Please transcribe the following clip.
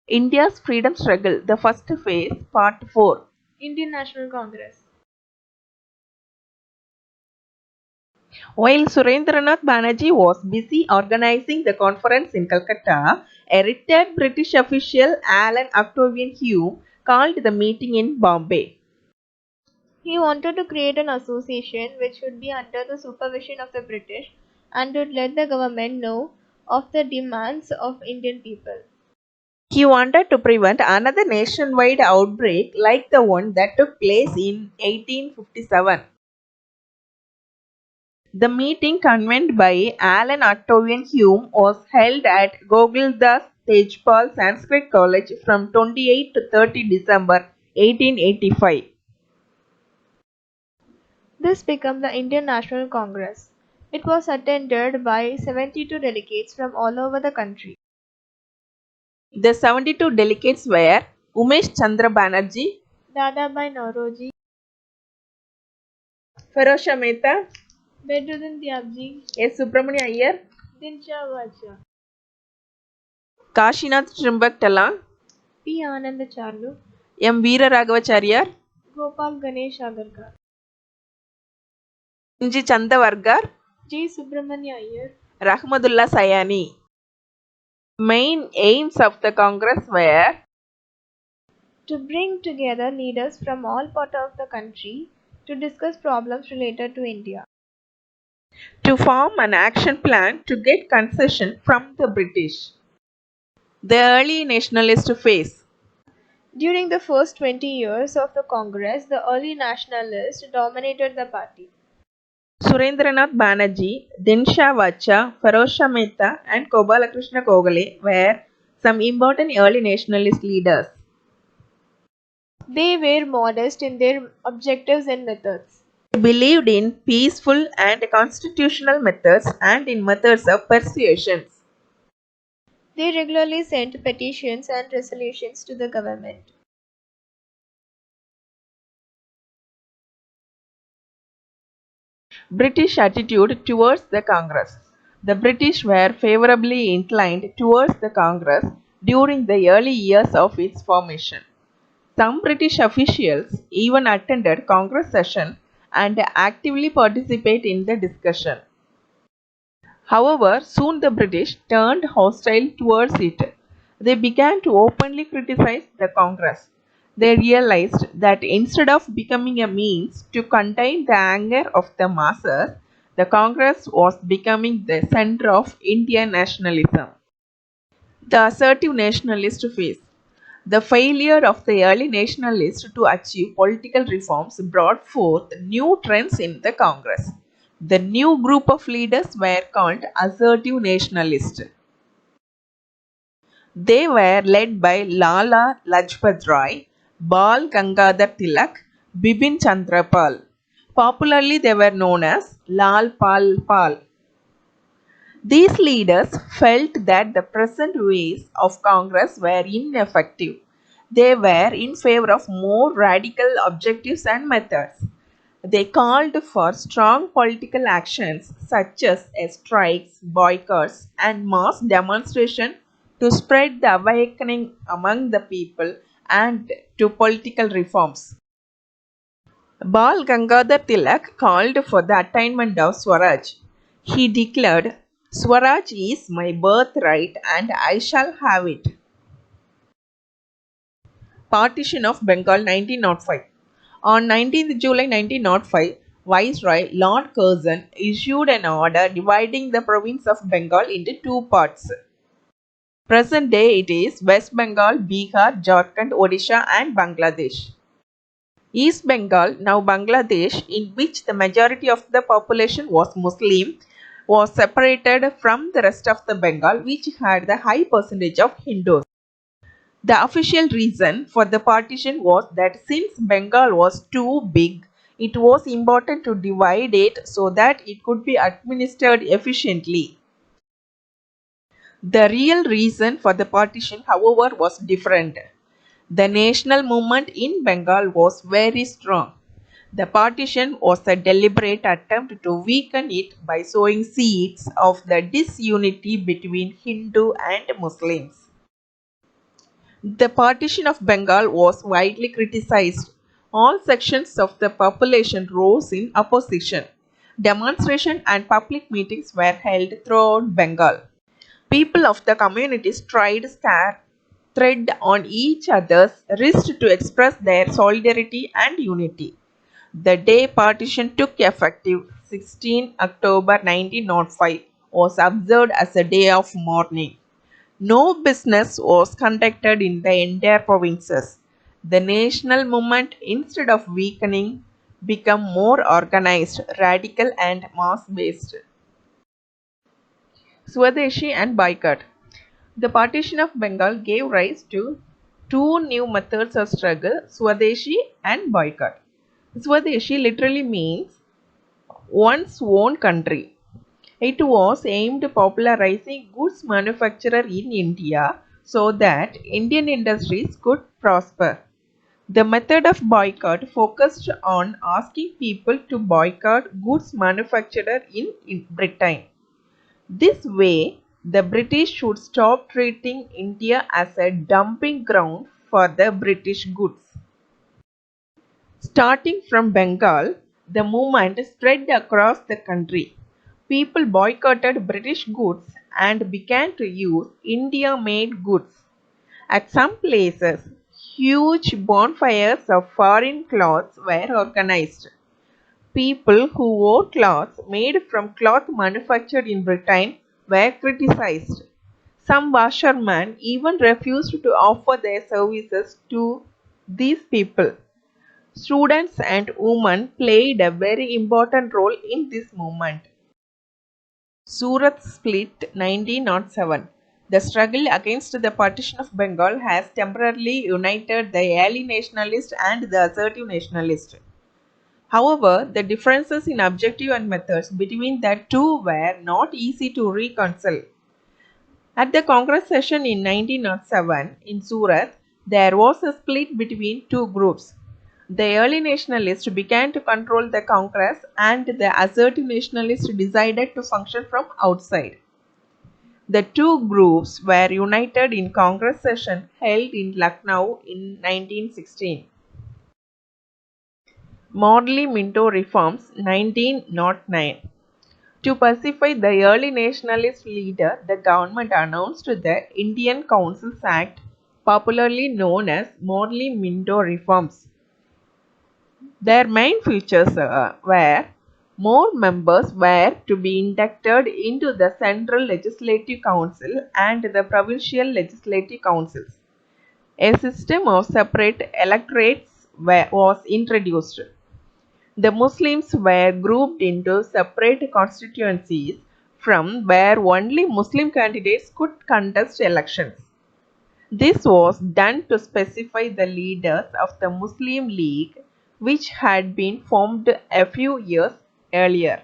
India's Freedom Struggle, the First Phase, Part 4. Indian National Congress. While Surendranath Banerjee was busy organizing the conference in Calcutta, a retired British official, Alan Octavian Hume, called the meeting in Bombay. He wanted to create an association which would be under the supervision of the British and would let the government know of the demands of Indian people. He wanted to prevent another nationwide outbreak like the one that took place in 1857. The meeting convened by Alan Octavian Hume was held at Goguldas Tejpal Sanskrit College from 28 to 30 December 1885. This became the Indian National Congress. It was attended by 72 delegates from all over the country. The 72 delegates were Umesh Chandra Banerjee, Dadabhai Nauroji, Ferosha Mehta, Bedruddin Tyabji, S. Subramania Iyer, Dinshaw Vacha, Kashinath Trimbak Talang, P. Anandacharlu, M. Veera Raghavacharya, Gopal Ganesh Agarkar, N. G. Chandavarkar, G. Subramania Iyer, Rahmatullah Sayani. Main aims of the Congress were to bring together leaders from all parts of the country to discuss problems related to India. to form an action plan to get concession from the British. The early nationalist phase. During the first 20 years of the Congress, the early nationalists dominated the party. Surendranath Banerjee, Dinshaw Vacha, Ferosha Mehta, and Gopalakrishna Gokhale were some important early nationalist leaders. They were modest in their objectives and methods. They believed in peaceful and constitutional methods and in methods of persuasion. They regularly sent petitions and resolutions to the government. British attitude towards the Congress. The British were favorably inclined towards the Congress during the early years of its formation. Some British officials even attended Congress session and actively participate in the discussion. However, soon the British turned hostile towards it. They began to openly criticize the Congress. They realized that instead of becoming a means to contain the anger of the masses, the Congress was becoming the center of Indian nationalism. The assertive nationalist phase. The failure of the early nationalists to achieve political reforms brought forth new trends in the Congress. The new group of leaders were called Assertive Nationalists. They were led by Lala Lajpat Rai, Bal Gangadhar Tilak, Bipin Chandra Pal. Popularly they were known as Lal Pal Pal. These leaders felt that the present ways of Congress were ineffective. They were in favor of more radical objectives and methods. They called for strong political actions such as strikes, boycotts, and mass demonstration to spread the awakening among the people and to political reforms. Bal Gangadhar Tilak called for the attainment of Swaraj. He declared, "Swaraj is my birthright and I shall have it." Partition of Bengal 1905. On 19th July 1905, Viceroy Lord Curzon issued an order dividing the province of Bengal into two parts. Present day it is West Bengal, Bihar, Jharkhand, Odisha and Bangladesh. East Bengal, now Bangladesh, in which the majority of the population was Muslim, was separated from the rest of the Bengal, which had the high percentage of Hindus. The official reason for the partition was that since Bengal was too big, it was important to divide it so that it could be administered efficiently. The real reason for the partition, however, was different. The national movement in Bengal was very strong. The partition was a deliberate attempt to weaken it by sowing seeds of the disunity between Hindu and Muslims. The partition of Bengal was widely criticized. All sections of the population rose in opposition. Demonstrations and public meetings were held throughout Bengal. People of the communities tried scare thread on each other's wrist to express their solidarity and unity. The day partition took effect, 16 October 1905, was observed as a day of mourning. No business was conducted in the entire provinces. The national movement, instead of weakening, became more organized, radical, and mass based. Swadeshi and boycott. The partition of Bengal gave rise to two new methods of struggle, Swadeshi and boycott. Swadeshi literally means one's own country. It was aimed at popularizing goods manufacture in India so that Indian industries could prosper. The method of boycott focused on asking people to boycott goods manufactured in Britain. This way, the British should stop treating India as a dumping ground for the British goods. Starting from Bengal, the movement spread across the country. People boycotted British goods and began to use India-made goods. At some places, huge bonfires of foreign cloths were organized. People who wore clothes made from cloth manufactured in Britain were criticized. Some washermen even refused to offer their services to these people. Students and women played a very important role in this movement. Surat Split 1907. The struggle against the partition of Bengal has temporarily united the early nationalists and the assertive nationalists. However, the differences in objective and methods between the two were not easy to reconcile. At the Congress session in 1907 in Surat, there was a split between two groups. The early nationalists began to control the Congress and the assertive nationalists decided to function from outside. The two groups were united in Congress session held in Lucknow in 1916. Modli Minto reforms 1909. To pacify the early nationalist leader, the government announced the Indian Councils Act, popularly known as Modli Minto reforms. Their main features were more members were to be inducted into the Central Legislative Council and the Provincial Legislative Councils. A system of separate electorates was introduced. The Muslims were grouped into separate constituencies from where only Muslim candidates could contest elections. This was done to specify the leaders of the Muslim League, which had been formed a few years earlier.